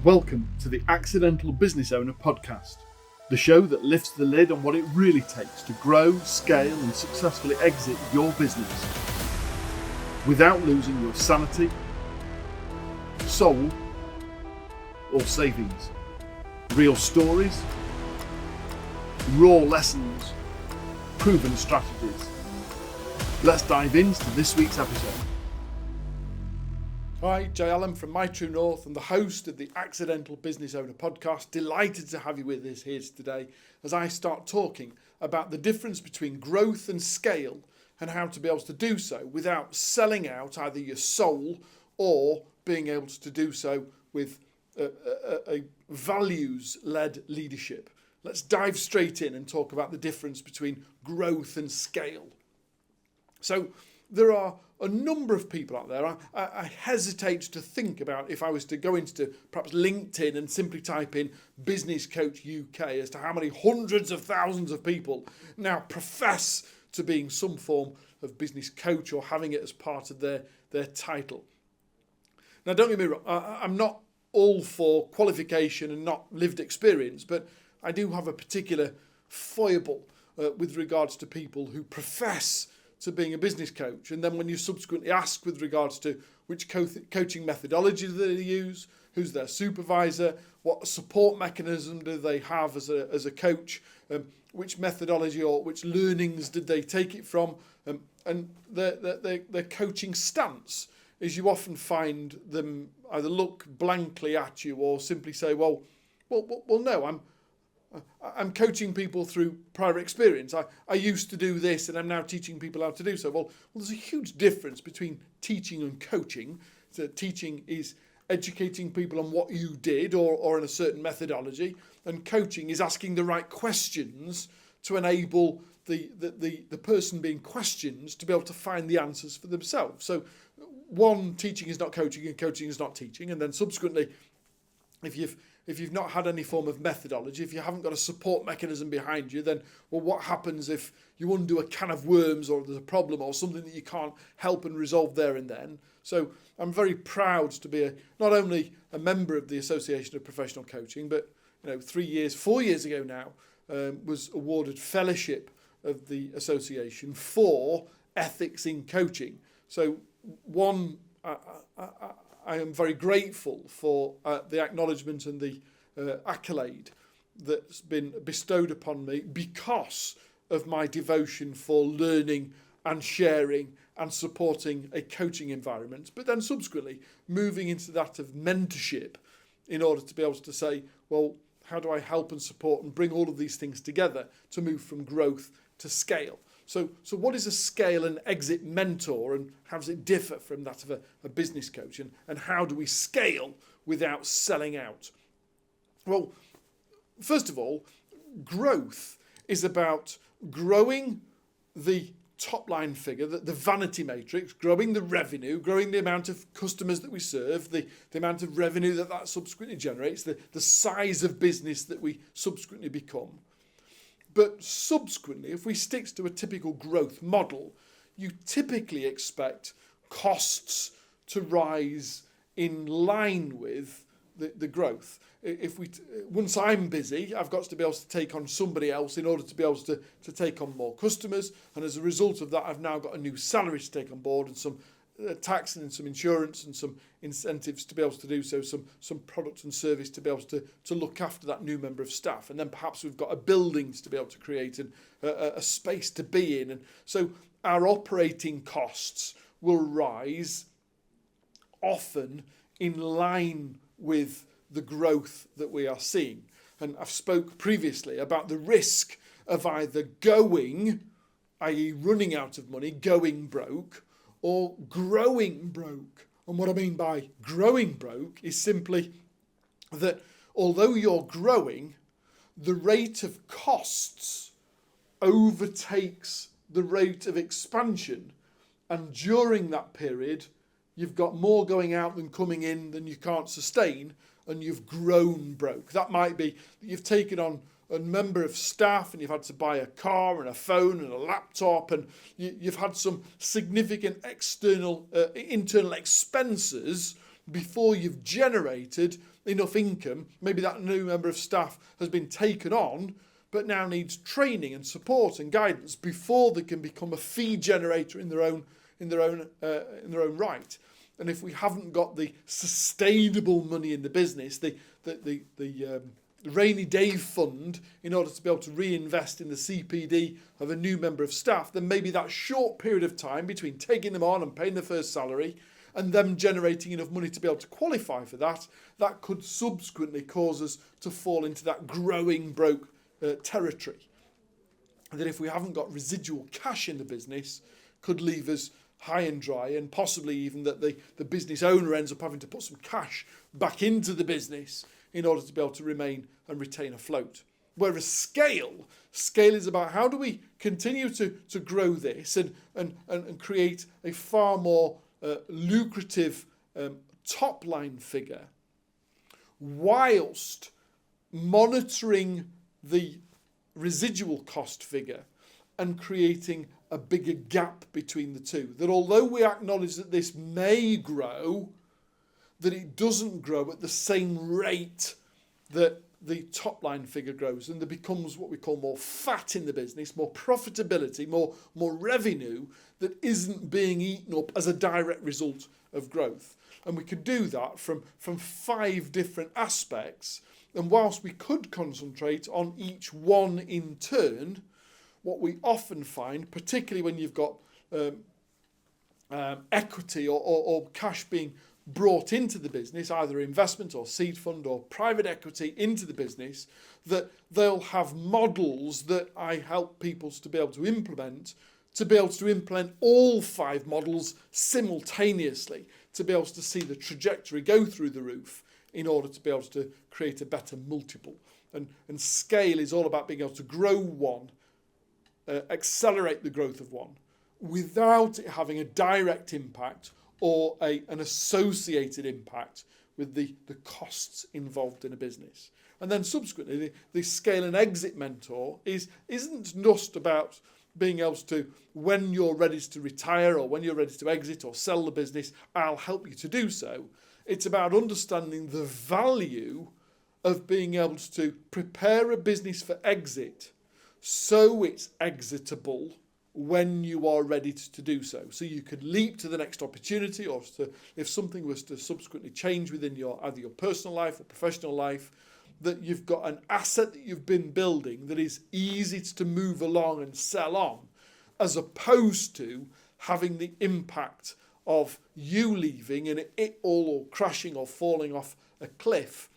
Welcome to the Accidental Business Owner podcast, the show that lifts the lid on what it really takes to grow, scale and successfully exit your business without losing your sanity, soul or savings. Real stories, raw lessons, proven strategies. Let's dive into this week's episode. Hi, Jay Allen from My True North and the host of the Accidental Business Owner podcast. Delighted to have you with us here today as I start talking about the difference between growth and scale and how to be able to do so without selling out either your soul or being able to do so with a values-led leadership. Let's dive straight in and talk about the difference between growth and scale. So there are a number of people out there. I hesitate to think about if I was to go into perhaps LinkedIn and simply type in Business Coach UK as to how many hundreds of thousands of people now profess to being some form of business coach or having it as part of their title. Now, don't get me wrong, I'm not all for qualification and not lived experience, but I do have a particular foible with regards to people who profess to being a business coach, and then when you subsequently ask with regards to which coaching methodology do they use, who's their supervisor, what support mechanism do they have as a coach, which methodology or which learnings did they take it from, and their coaching stance is you often find them either look blankly at you or simply say, well, no, I'm coaching people through prior experience. I used to do this and I'm now teaching people how to do so. Well, there's a huge difference between teaching and coaching. So teaching is educating people on what you did or in a certain methodology, and coaching is asking the right questions to enable the person being questioned to be able to find the answers for themselves. So one, teaching is not coaching and coaching is not teaching, and then subsequently, if you've not had any form of methodology, if you haven't got a support mechanism behind you, then, well, what happens if you undo a can of worms or there's a problem or something that you can't help and resolve there and then? So I'm very proud to be not only a member of the Association of Professional Coaching, but 4 years ago now, was awarded fellowship of the association for ethics in coaching. So one, I am very grateful for the acknowledgement and the accolade that's been bestowed upon me because of my devotion for learning and sharing and supporting a coaching environment, but then subsequently moving into that of mentorship in order to be able to say, well, how do I help and support and bring all of these things together to move from growth to scale? So what is a scale and exit mentor, and how does it differ from that of a business coach? And how do we scale without selling out? Well, first of all, growth is about growing the top line figure, the vanity matrix, growing the revenue, growing the amount of customers that we serve, the amount of revenue that subsequently generates, the size of business that we subsequently become. But subsequently, if we stick to a typical growth model, you typically expect costs to rise in line with the growth. Once I'm busy, I've got to be able to take on somebody else in order to be able to take on more customers. And as a result of that, I've now got a new salary to take on board and some tax and some insurance and some incentives to be able to do so, some product and service to be able to look after that new member of staff. And then perhaps we've got a building to be able to create and a space to be in. And so our operating costs will rise often in line with the growth that we are seeing. And I've spoke previously about the risk of either going, i.e. running out of money, going broke, or growing broke. And what I mean by growing broke is simply that although you're growing, the rate of costs overtakes the rate of expansion. And during that period, you've got more going out than coming in than you can't sustain, and you've grown broke. That might be that you've taken on a member of staff and you've had to buy a car and a phone and a laptop, and you've had some significant internal expenses before you've generated enough income. Maybe that new member of staff has been taken on, but now needs training and support and guidance before they can become a fee generator in their own right. And if we haven't got the sustainable money in the business, the rainy day fund, in order to be able to reinvest in the CPD of a new member of staff, then maybe that short period of time between taking them on and paying their first salary and them generating enough money to be able to qualify for that, that could subsequently cause us to fall into that growing broke territory. And that if we haven't got residual cash in the business, could leave us high and dry, and possibly even that the business owner ends up having to put some cash back into the business in order to be able to remain and retain afloat. Whereas scale is about how do we continue to grow this and create a far more lucrative top line figure, whilst monitoring the residual cost figure and creating a bigger gap between the two. That although we acknowledge that this may grow, that it doesn't grow at the same rate that the top line figure grows, and there becomes what we call more fat in the business, more profitability, more revenue that isn't being eaten up as a direct result of growth. And we could do that from 5 different aspects. And whilst we could concentrate on each one in turn, what we often find, particularly when you've got equity or cash being brought into the business, either investment or seed fund or private equity into the business, that they'll have models that I help people to be able to implement all 5 models simultaneously, to be able to see the trajectory go through the roof in order to be able to create a better multiple. And scale is all about being able to grow one, accelerate the growth of one, without it having a direct impact or an associated impact with the costs involved in a business. And then subsequently, the scale and exit mentor isn't just about being able to, when you're ready to retire or when you're ready to exit or sell the business, I'll help you to do so. It's about understanding the value of being able to prepare a business for exit so it's exitable when you are ready to do so. So you could leap to the next opportunity, or if something was to subsequently change within either your personal life or professional life, that you've got an asset that you've been building that is easy to move along and sell on, as opposed to having the impact of you leaving and it all crashing or falling off a cliff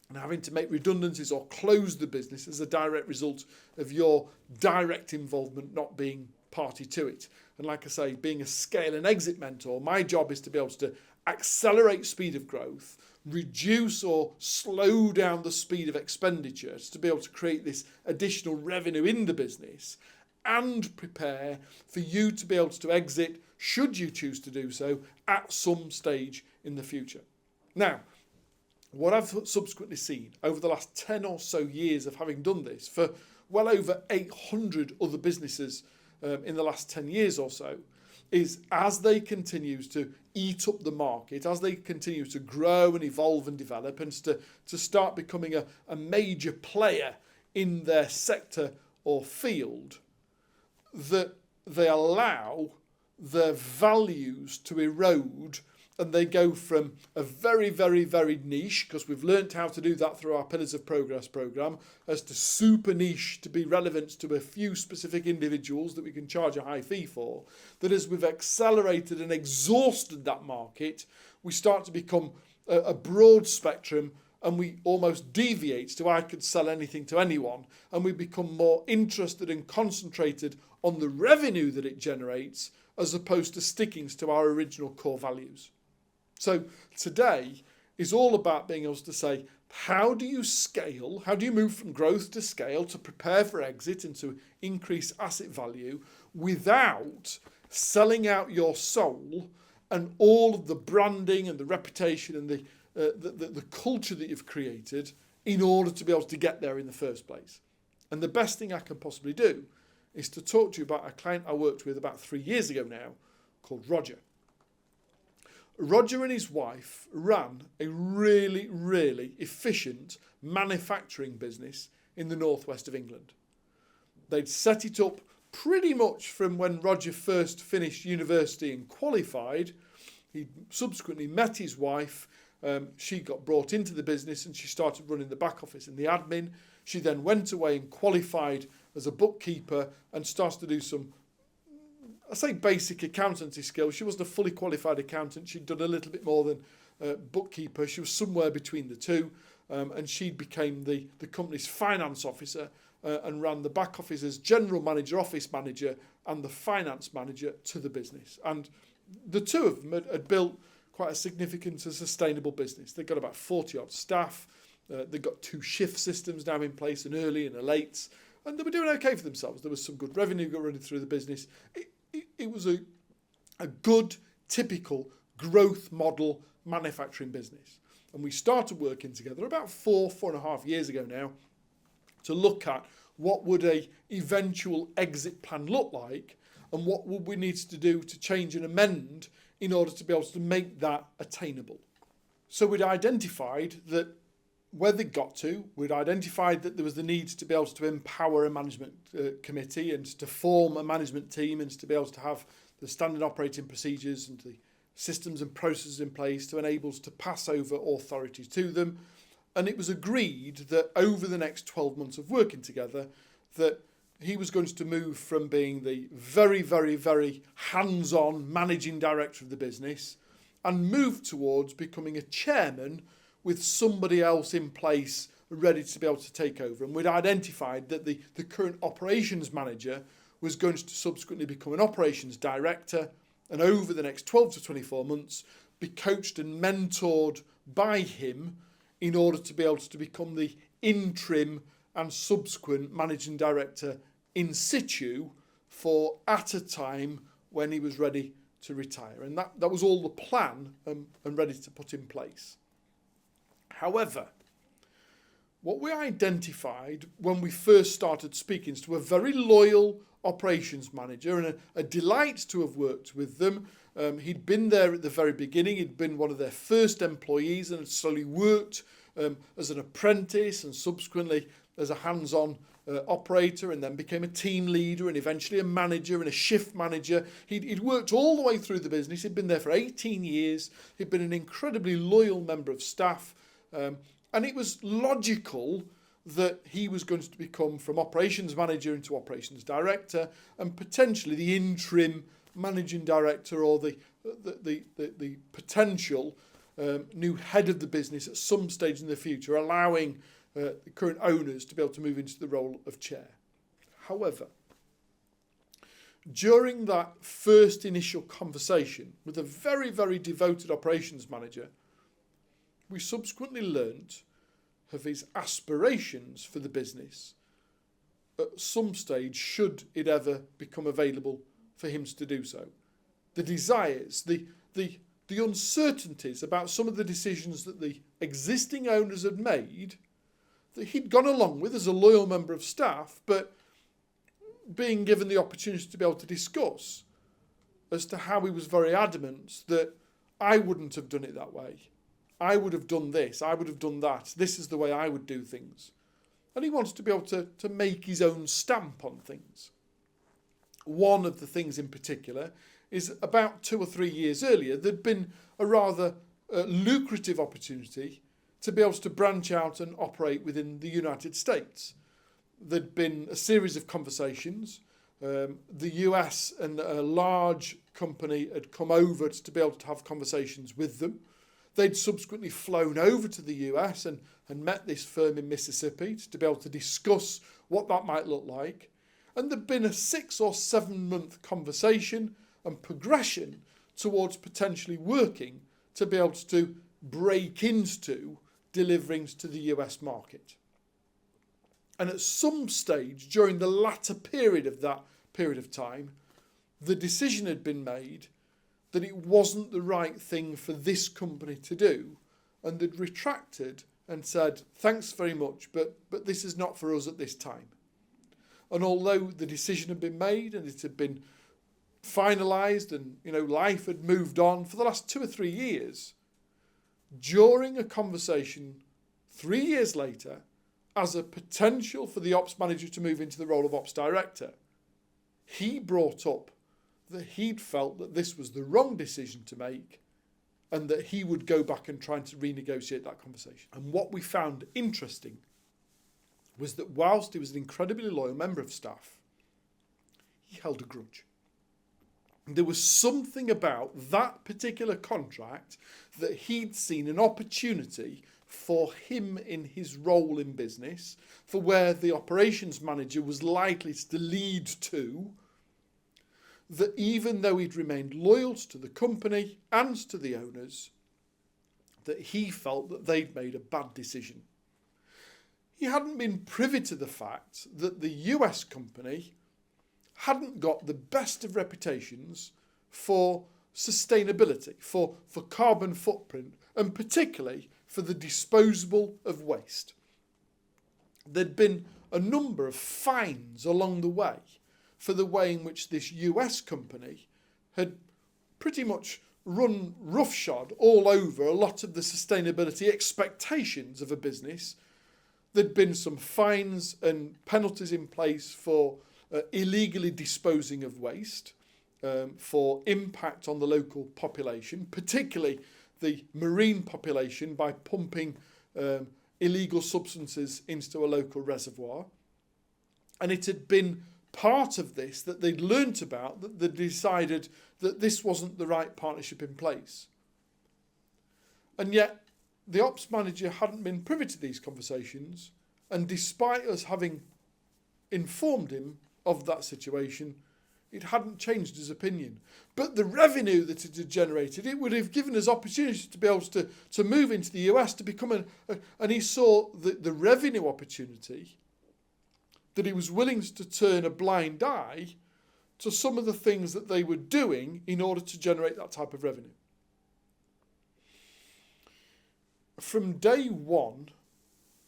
and having to make redundancies or close the business as a direct result of your direct involvement not being party to it. And like I say, being a scale and exit mentor, my job is to be able to accelerate speed of growth, reduce or slow down the speed of expenditure to be able to create this additional revenue in the business, and prepare for you to be able to exit, should you choose to do so, at some stage in the future. Now, what I've subsequently seen over the last 10 or so years of having done this for well over 800 other businesses in the last 10 years or so, is as they continue to eat up the market, as they continue to grow and evolve and develop, and to start becoming a major player in their sector or field, that they allow their values to erode, and they go from a very, very, very niche, because we've learnt how to do that through our Pillars of Progress programme, as to super niche to be relevant to a few specific individuals that we can charge a high fee for, that as we've accelerated and exhausted that market, we start to become a broad spectrum, and we almost deviate to I could sell anything to anyone, and we become more interested and concentrated on the revenue that it generates as opposed to sticking to our original core values. So today is all about being able to say, how do you scale? How do you move from growth to scale to prepare for exit and to increase asset value without selling out your soul and all of the branding and the reputation and the culture that you've created in order to be able to get there in the first place? And the best thing I can possibly do is to talk to you about a client I worked with about 3 years ago now called Roger. Roger and his wife ran a really, really efficient manufacturing business in the northwest of England. They'd set it up pretty much from when Roger first finished university and qualified. He subsequently met his wife. She got brought into the business and she started running the back office and the admin. She then went away and qualified as a bookkeeper and started to do some, I say basic accountancy skills. She wasn't a fully qualified accountant. She'd done a little bit more than bookkeeper. She was somewhere between the two, and she became the company's finance officer and ran the back office as general manager, office manager, and the finance manager to the business. And the two of them had built quite a significant and sustainable business. They've got about 40 odd staff. They've got 2 shift systems now in place, an early and a late, and they were doing okay for themselves. There was some good revenue running through the business. It was a good, typical growth model manufacturing business. And we started working together about 4.5 years ago now to look at what would a eventual exit plan look like and what would we need to do to change and amend in order to be able to make that attainable. So we'd identified that where they got to, we'd identified that there was the need to be able to empower a management committee and to form a management team and to be able to have the standard operating procedures and the systems and processes in place to enable us to pass over authority to them. And it was agreed that over the next 12 months of working together, that he was going to move from being the very, very, very hands-on managing director of the business and move towards becoming a chairman with somebody else in place ready to be able to take over. And we'd identified that the current operations manager was going to subsequently become an operations director and over the next 12 to 24 months be coached and mentored by him in order to be able to become the interim and subsequent managing director in situ for at a time when he was ready to retire. And that was all the plan and ready to put in place. However, what we identified when we first started speaking to a very loyal operations manager and a delight to have worked with them. He'd been there at the very beginning. He'd been one of their first employees and had slowly worked as an apprentice and subsequently as a hands-on operator and then became a team leader and eventually a manager and a shift manager. He'd worked all the way through the business. He'd been there for 18 years. He'd been an incredibly loyal member of staff. And it was logical that he was going to become from operations manager into operations director and potentially the interim managing director or the potential new head of the business at some stage in the future, allowing the current owners to be able to move into the role of chair. However, during that first initial conversation with a very, very devoted operations manager, we subsequently learnt of his aspirations for the business at some stage, should it ever become available for him to do so. The desires, the uncertainties about some of the decisions that the existing owners had made, that he'd gone along with as a loyal member of staff, but being given the opportunity to be able to discuss as to how he was very adamant that I wouldn't have done it that way. I would have done this, I would have done that. This is the way I would do things. And he wanted to be able to make his own stamp on things. One of the things in particular is about 2 or 3 years earlier, there'd been a rather lucrative opportunity to be able to branch out and operate within the United States. There'd been a series of conversations. The US and a large company had come over to be able to have conversations with them. They'd subsequently flown over to the US and met this firm in Mississippi to be able to discuss what that might look like. And there'd been a 6 or 7 month conversation and progression towards potentially working to be able to break into delivering to the US market. And at some stage during the latter period of that period of time, the decision had been made that it wasn't the right thing for this company to do, and they'd retracted and said, thanks very much, but this is not for us at this time. And although the decision had been made and it had been finalised and, life had moved on for the last 2 or 3 years, during a conversation 3 years later, as a potential for the ops manager to move into the role of ops director, he brought up that he'd felt that this was the wrong decision to make and that he would go back and try to renegotiate that conversation. And what we found interesting was that whilst he was an incredibly loyal member of staff, he held a grudge. There was something about that particular contract that he'd seen an opportunity for him in his role in business, for where the operations manager was likely to lead to, that even though he'd remained loyal to the company and to the owners, that he felt that they'd made a bad decision. He hadn't been privy to the fact that the US company hadn't got the best of reputations for sustainability, for carbon footprint, and particularly for the disposal of waste. There'd been a number of fines along the way for the way in which this US company had pretty much run roughshod all over a lot of the sustainability expectations of a business. There'd been some fines and penalties in place for illegally disposing of waste, for impact on the local population, particularly the marine population, by pumping illegal substances into a local reservoir. And it had been part of this that they'd learnt about, that they decided that this wasn't the right partnership in place. And yet the ops manager hadn't been privy to these conversations, and despite us having informed him of that situation, it hadn't changed his opinion. But the revenue that it had generated, it would have given us opportunity to be able to move into the US, to become and he saw the revenue opportunity, that he was willing to turn a blind eye to some of the things that they were doing in order to generate that type of revenue. From day one,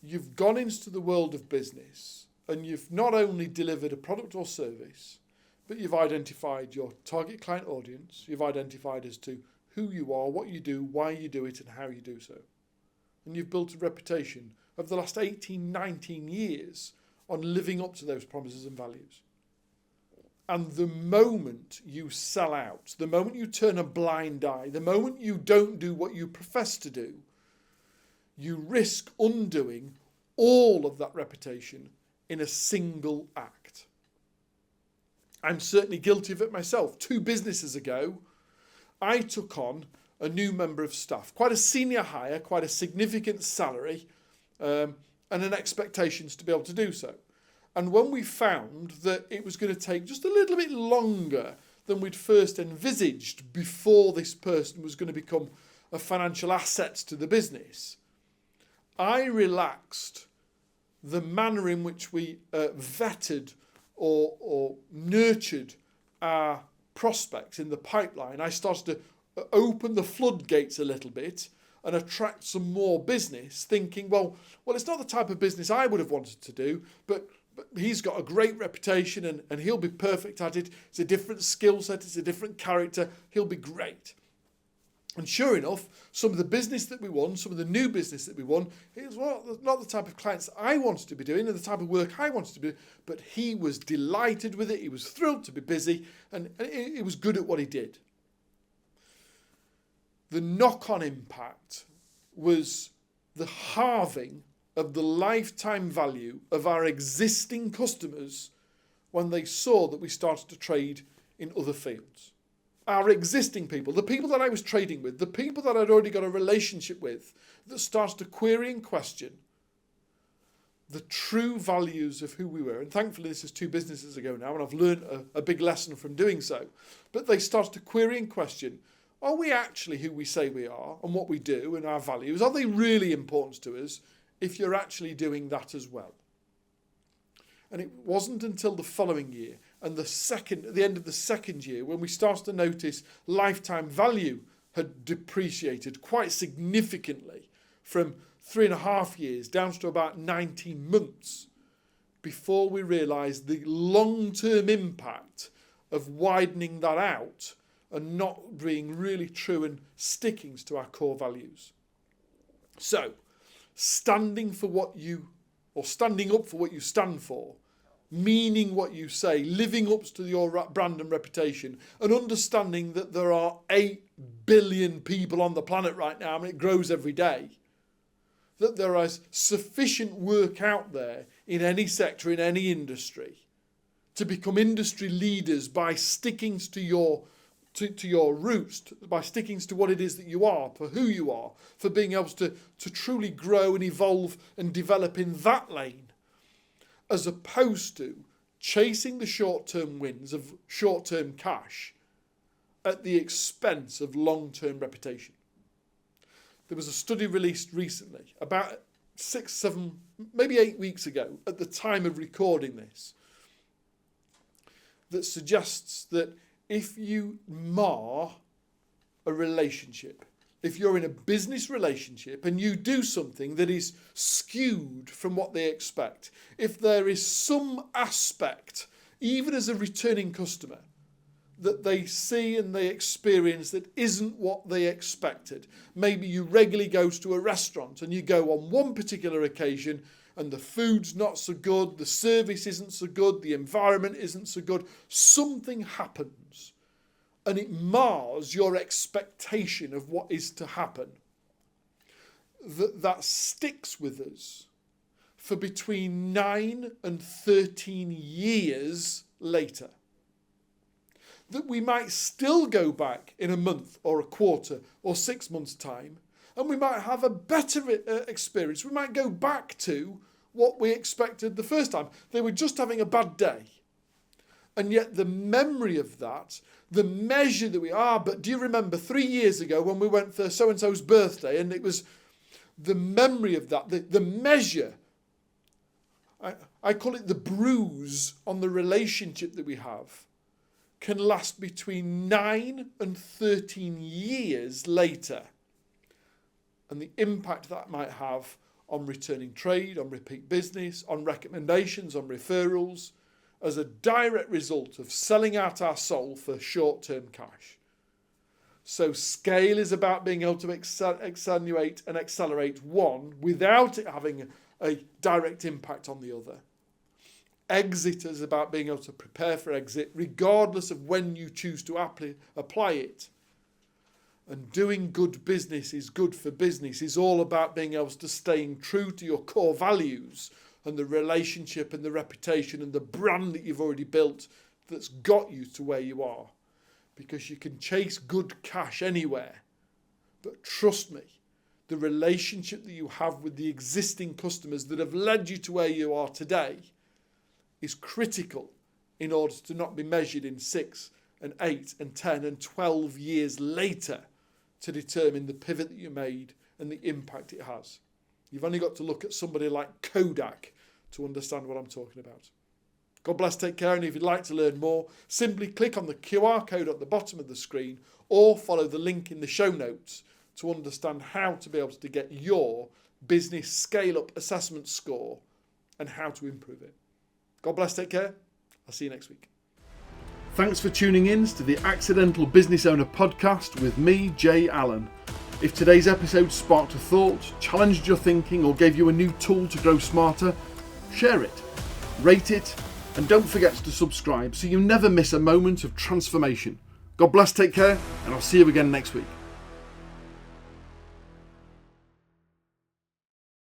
you've gone into the world of business and you've not only delivered a product or service, but you've identified your target client audience, you've identified as to who you are, what you do, why you do it, and how you do so. And you've built a reputation of the last 18, 19 years on living up to those promises and values. And the moment you sell out, the moment you turn a blind eye, the moment you don't do what you profess to do, you risk undoing all of that reputation in a single act. I'm certainly guilty of it myself. 2 businesses ago, I took on a new member of staff, quite a senior hire, quite a significant salary, and an expectations to be able to do so. And when we found that it was going to take just a little bit longer than we'd first envisaged before this person was going to become a financial asset to the business, I relaxed the manner in which we vetted or nurtured our prospects in the pipeline. I started to open the floodgates a little bit and attract some more business, thinking, well, it's not the type of business I would have wanted to do, but he's got a great reputation and he'll be perfect at it. It's a different skill set, it's a different character, he'll be great. And sure enough, some of the business that we won, some of the new business that we won, it was not the type of clients I wanted to be doing and the type of work I wanted to do, but he was delighted with it, he was thrilled to be busy, and he was good at what he did. The knock-on impact was the halving of the lifetime value of our existing customers when they saw that we started to trade in other fields. Our existing people, the people that I was trading with, the people that I'd already got a relationship with, that started to query and question the true values of who we were. And thankfully this is 2 businesses ago now, and I've learned a big lesson from doing so. But they started to query and question, are we actually who we say we are and what we do and our values? Are they really important to us if you're actually doing that as well? And it wasn't until the following year and the end of the second year when we started to notice lifetime value had depreciated quite significantly from 3.5 years down to about 19 months before we realised the long-term impact of widening that out and not being really true and sticking to our core values. So, standing up for what you stand for, meaning what you say, living up to your brand and reputation, and understanding that there are 8 billion people on the planet right now, and it grows every day, that there is sufficient work out there in any sector, in any industry, to become industry leaders by sticking to your roots, by sticking to what it is that you are, for who you are, for being able to truly grow and evolve and develop in that lane, as opposed to chasing the short-term wins of short-term cash at the expense of long-term reputation. There was a study released recently, about 6, 7, maybe 8 weeks ago, at the time of recording this, that suggests that if you mar a relationship, if you're in a business relationship and you do something that is skewed from what they expect, if there is some aspect, even as a returning customer, that they see and they experience that isn't what they expected. Maybe you regularly go to a restaurant and you go on one particular occasion and the food's not so good, the service isn't so good, the environment isn't so good. Something happens and it mars your expectation of what is to happen. That sticks with us for between 9 and 13 years later. That we might still go back in a month or a quarter or 6 months' time, and we might have a better experience. We might go back to what we expected the first time. They were just having a bad day. And yet the memory of that, the measure that but do you remember 3 years ago when we went for so-and-so's birthday, and it was the memory of that, the measure, I call it the bruise on the relationship that we have, can last between 9 and 13 years later. And the impact that might have on returning trade, on repeat business, on recommendations, on referrals, as a direct result of selling out our soul for short-term cash. So scale is about being able to accentuate and accelerate one without it having a direct impact on the other. Exit is about being able to prepare for exit regardless of when you choose to apply it. And doing good business is good for business is all about being able to staying true to your core values and the relationship and the reputation and the brand that you've already built that's got you to where you are. Because you can chase good cash anywhere. But trust me, the relationship that you have with the existing customers that have led you to where you are today is critical in order to not be measured in 6 and 8 and 10 and 12 years later to determine the pivot that you made and the impact it has. You've only got to look at somebody like Kodak to understand what I'm talking about. God bless, take care, and if you'd like to learn more, simply click on the QR code at the bottom of the screen or follow the link in the show notes to understand how to be able to get your business scale-up assessment score and how to improve it. God bless, take care. I'll see you next week. Thanks for tuning in to the Accidental Business Owner podcast with me, Jay Allen. If today's episode sparked a thought, challenged your thinking, or gave you a new tool to grow smarter, share it, rate it, and don't forget to subscribe so you never miss a moment of transformation. God bless, take care, and I'll see you again next week.